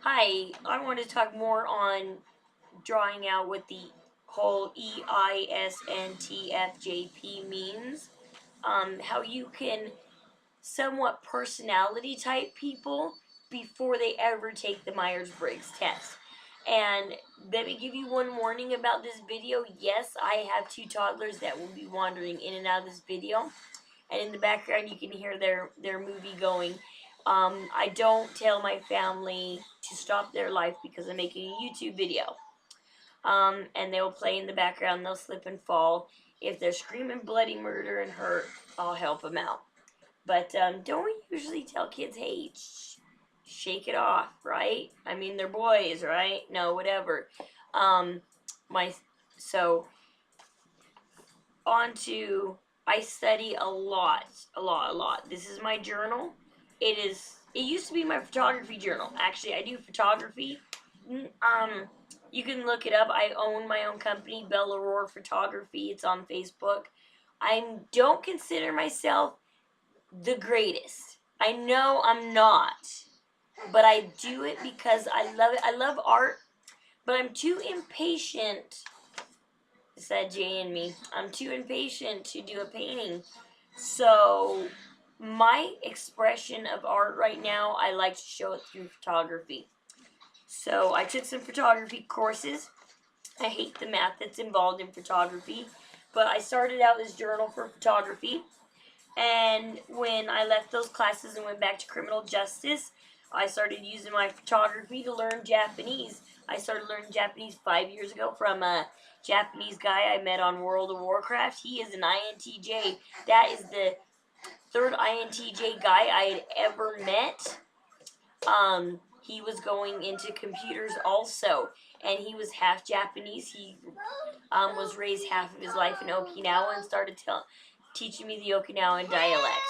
Hi, I want to talk more on drawing out what the whole EISNTFJP means. How you can somewhat personality type people before they ever take the Myers Briggs test. And let me give you one warning about this video. Yes, I have two toddlers that will be wandering in and out of this video. And in the background, you can hear their movie going. I don't tell my family to stop their life because I'm making a YouTube video. And they'll play in the background, they'll slip and fall. If they're screaming bloody murder and hurt, I'll help them out. But don't usually tell kids, hey, shake it off, right? I mean, they're boys, right? No, whatever. Um, my so on to I study a lot. This is my journal. It used to be my photography journal. Actually, I do photography. You can look it up. I own my own company, Bella Roar Photography. It's on Facebook. I don't consider myself the greatest. I know I'm not. But I do it because I love it. I love art, but I'm too impatient. It's that J in me. I'm too impatient to do a painting. So my expression of art right now, I like to show it through photography. So I took some photography courses. I hate the math that's involved in photography, but I started out this journal for photography. And when I left those classes and went back to criminal justice, I started using my photography to learn Japanese. I started learning Japanese 5 years ago from a Japanese guy I met on World of Warcraft. He is an INTJ. That is the third INTJ guy I had ever met. He was going into computers also, and he was half Japanese. He was raised half of his life in Okinawa and started teaching me the Okinawan dialect.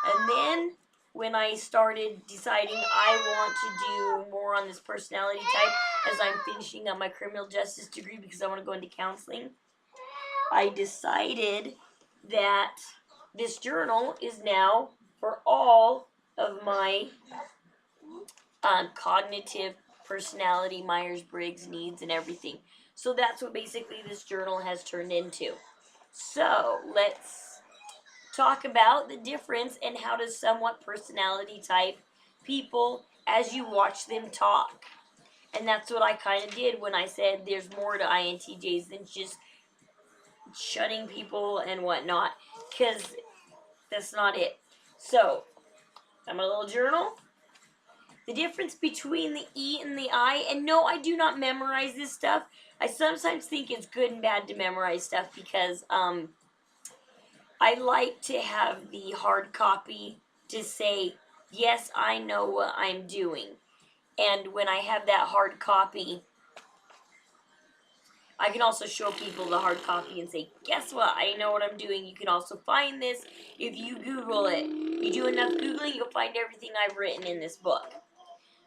And then when I started deciding I want to do more on this personality type as I'm finishing up my criminal justice degree because I want to go into counseling, I decided that this journal is now for all of my cognitive personality, Myers Briggs needs, and everything. So that's what basically this journal has turned into. So let's talk about the difference and how to somewhat personality type people as you watch them talk. And that's what I kind of did when I said there's more to INTJs than just shutting people and whatnot, because that's not it. So, I'm a little journal. The difference between the E and the I, and no, I do not memorize this stuff. I sometimes think it's good and bad to memorize stuff because I like to have the hard copy to say, yes, I know what I'm doing. And when I have that hard copy, I can also show people the hard copy and say, guess what? I know what I'm doing. You can also find this if you Google it. You do enough Googling, you'll find everything I've written in this book.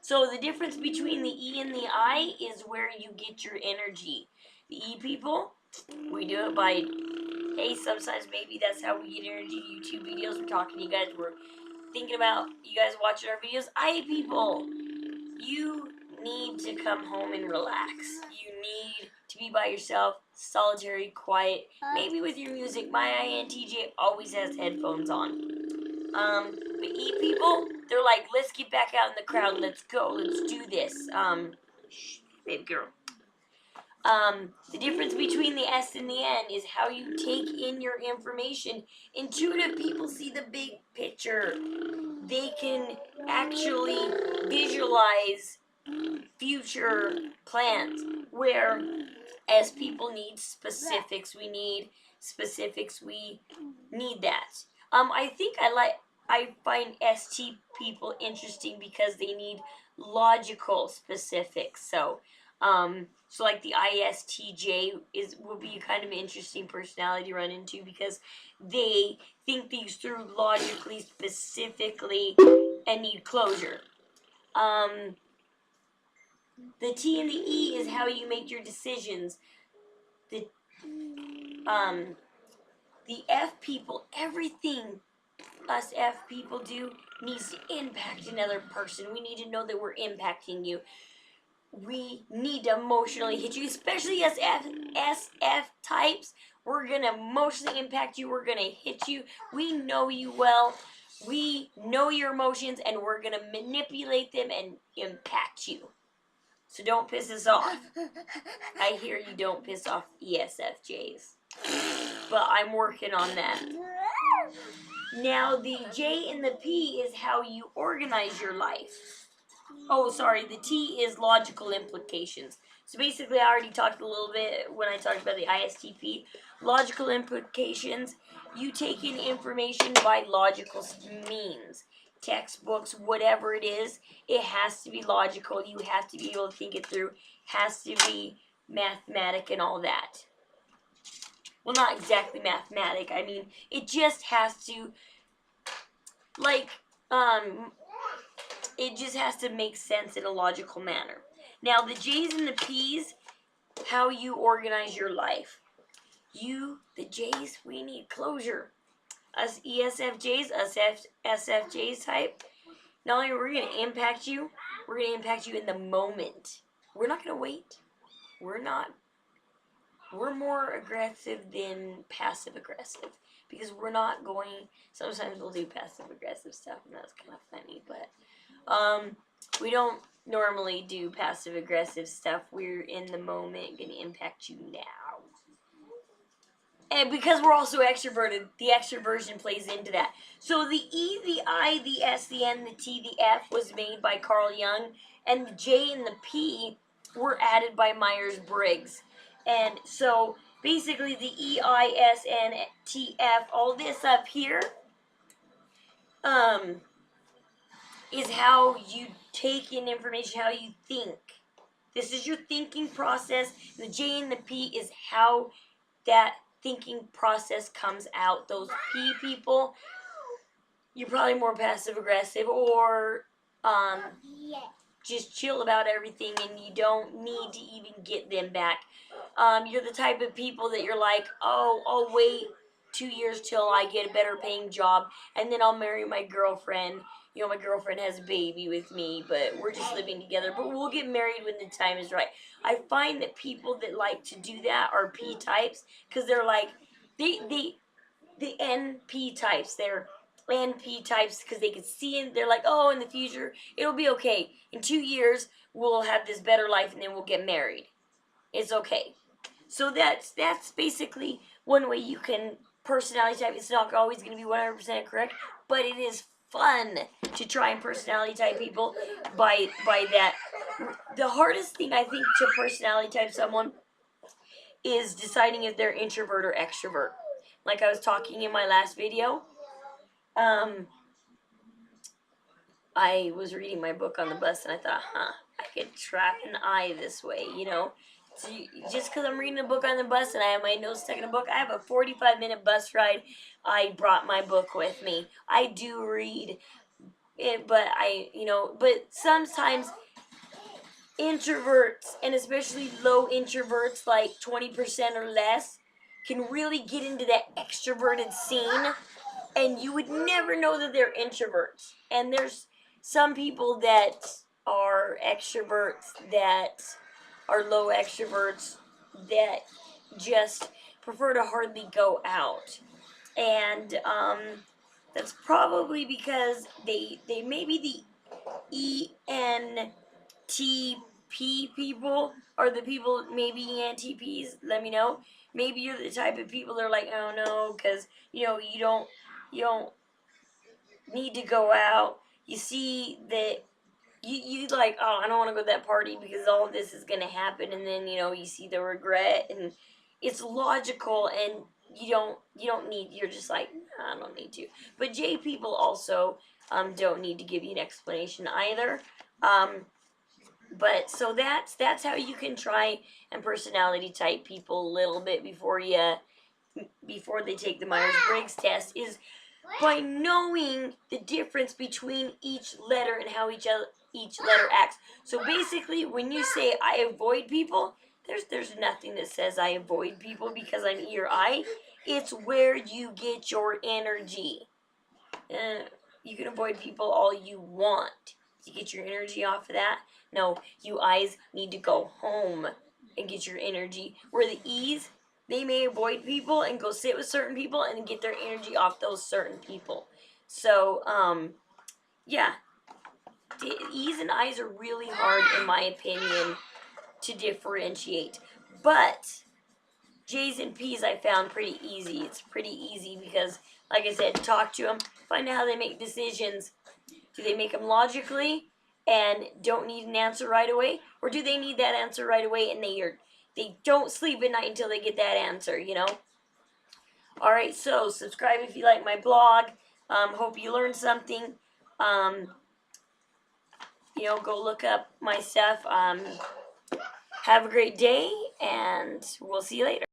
So the difference between the E and the I is where you get your energy. The E people, we do it by, hey, sometimes maybe that's how we get energy. YouTube videos, we're talking to you guys, we're thinking about you guys watching our videos. I people, you need to come home and relax. You need to be by yourself, solitary, quiet, maybe with your music. My INTJ always has headphones on. But E people, they're like, let's get back out in the crowd, let's go, let's do this. Shh, baby girl. The difference between the S and the N is how you take in your information. Intuitive people see the big picture. They can actually visualize future plans, where as people need specifics, we need specifics, we need that. I find ST people interesting because they need logical specifics. So like the ISTJ will be kind of an interesting personality to run into because they think things through logically, specifically, and need closure. The T and the E is how you make your decisions. The F people, everything us F people do needs to impact another person. We need to know that we're impacting you. we need to emotionally hit you, especially as SF types. We're going to emotionally impact you. We're going to hit you. We know you well. We know your emotions, and we're going to manipulate them and impact you. So don't piss us off. I hear you don't piss off ESFJs. But I'm working on that. Now, the J and the P is how you organize your life. Oh, sorry, the T is logical implications. So basically, I already talked a little bit when I talked about the ISTP. Logical implications, you take in information by logical means. Textbooks, whatever it is, it has to be logical. You have to be able to think it through. Has to be mathematic and all that. Well, not exactly mathematic. I mean, it just has to, like, it just has to make sense in a logical manner. Now, the J's and the P's, how you organize your life. The J's, we need closure. Us ESFJs, us SFJs type, not only are we going to impact you, we're going to impact you in the moment. We're not going to wait. We're more aggressive than passive aggressive. Because we're not going, sometimes we'll do passive aggressive stuff, and that's kind of funny, but we don't normally do passive aggressive stuff. We're in the moment, going to impact you now. And because we're also extroverted, the extroversion plays into that. So the E, the I, the S, the N, the T, the F was made by Carl Jung, and the J and the P were added by Myers Briggs. And so basically the E, I, S, N, T, F, all this up here, is how you take in information, how you think. This is your thinking process. The J and the P is how that thinking process comes out. Those P people, you're probably more passive aggressive or just chill about everything, and you don't need to even get them back. You're the type of people that you're like, oh, I'll wait 2 years till I get a better paying job, and then I'll marry my girlfriend. You know, my girlfriend has a baby with me, but we're just living together. But we'll get married when the time is right. I find that people that like to do that are P types, because they're like, the NP types. They're NP types because they can see it. They're like, oh, in the future, it'll be okay. In 2 years, we'll have this better life, and then we'll get married. It's okay. So that's basically one way you can personality type. It's not always going to be 100% correct, but it is fun to try and personality type people by that. The hardest thing, I think, to personality type someone is deciding if they're introvert or extrovert. Like I was talking in my last video, I was reading my book on the bus, and I thought, I could trap an eye this way, you know. So just because I'm reading a book on the bus and I have my nose stuck in a book, I have a 45-minute bus ride. I brought my book with me. I do read it, but but sometimes introverts, and especially low introverts, like 20% or less, can really get into that extroverted scene, and you would never know that they're introverts. And there's some people that are extroverts that are low extroverts that just prefer to hardly go out. And that's probably because they maybe the ENTP people are the people, maybe ENTPs, let me know. Maybe you're the type of people that are like, oh no, because you don't need to go out. You see that you like, oh, I don't want to go to that party because all of this is going to happen, and then you see the regret, and it's logical, and you don't need, you're just like, I don't need to. But J people also don't need to give you an explanation either. But so that's how you can try and personality type people a little bit before they take the Myers Briggs test, is by knowing the difference between each letter and how each letter acts. So basically, when you say I avoid people, there's nothing that says I avoid people because I'm E or I. It's where you get your energy. You can avoid people all you want. to get your energy off of that. No, you I's need to go home and get your energy. Where the E's, they may avoid people and go sit with certain people and get their energy off those certain people. So, yeah, the E's and I's are really hard, in my opinion, to differentiate. But J's and P's I found pretty easy. It's pretty easy because, like I said, talk to them, find out how they make decisions. Do they make them logically and don't need an answer right away, or do they need that answer right away and they don't sleep at night until they get that answer? All right, so subscribe if you like my blog. Hope you learned something. Go look up my stuff. Have a great day, and we'll see you later.